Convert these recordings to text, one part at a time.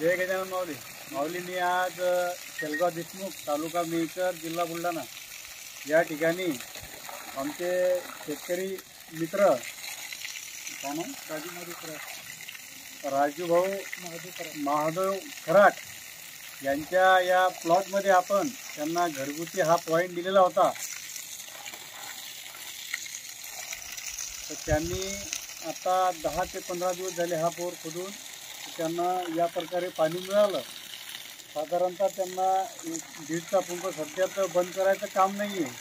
जय गजानन माऊली. माऊलींनी आज शेलगाव देशमुख तालुका मेहकर जिल्हा बुलढाणा या ठिकाणी आमचे शेतकरी मित्र राजूभाऊ महादेव खराट यांच्या या प्लॉटमध्ये आपण त्यांना घरगुती हा पॉईंट दिलेला होता. तर त्यांनी आता 10 ते 15 दिवस झाले हा बोर खोदून त्यांना या प्रकारे पाणी मिळालं. साधारणतः त्यांना 1.5चा पंप सध्या तर बंद करायचं काम नाही आहे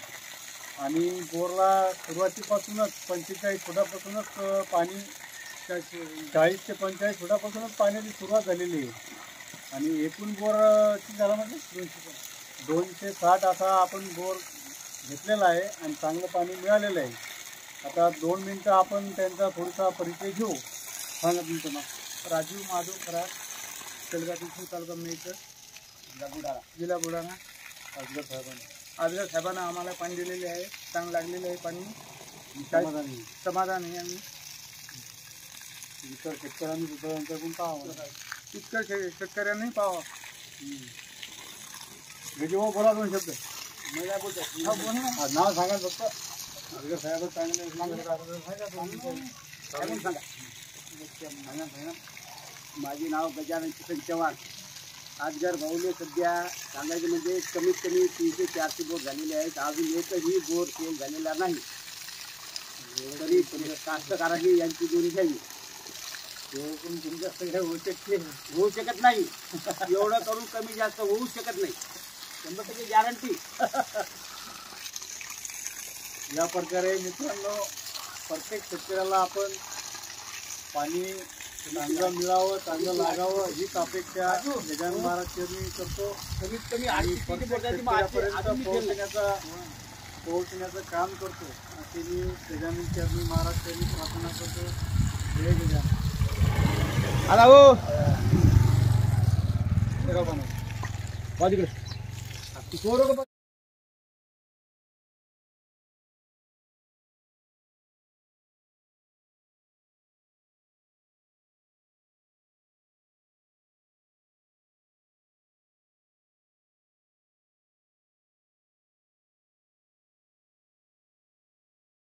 आणि बोरला सुरुवातीपासूनच 45 फुटापासूनच पाणी 40 ते 45 फुटापासूनच पाण्याची सुरुवात झालेली आहे आणि एकूण बोर किती झाला म्हणजे 260 असा आपण बोर घेतलेला आहे आणि चांगलं पाणी मिळालेलं आहे. आता 2 मिनटं आपण त्यांचा थोडासा परिचय घेऊ. सांगा तुमचं नाव. राजू महादेव खराट, शेलगाव देशमुख तालुका मेहकर जिल्हा बुलढाणा. आजगर साहेबांना आम्हाला पाणी दिलेले आहे, चांगलं लागलेलं आहे पाणी. समाधान आहे आम्ही. इतर शेतकऱ्यांनी सुद्धा यांच्याकडून पाहावं, इतकं शेतकऱ्यांनी पाहावं. गजभाऊ बोला 2 शब्द. मी काय बोलतो नाव सांगा फक्त. आजगर साहेब चांगले माझे नाव गजानन किसन चव्हाण. आजगर भाऊने सध्या सांगायचं म्हणजे कमीत कमी 300 ते 400 बोर झालेले आहेत. अजून एकही बोर फेल झालेला नाही. तरी कास्तकारांनी यांची दोन्ही घ्यावी. पण तुमच्या सगळ्या होऊ शकत नाही. एवढं करून कमी जास्त होऊ शकत नाही. 100% गॅरंटी. या प्रकारे मित्रांनो प्रत्येक शेतकऱ्याला आपण पाणी चांगलं मिळावं, चांगलं लागावं हीच अपेक्षा गजानन महाराज चरणी करतो. कमीत कमी आणि प्रत्येक शेतकऱ्यापर्यंत पोहोचण्याचं काम करतो. असे मी गजानन चरणी महाराज चरणी प्रार्थना करतो. जय गजानन. आला हो तिकडे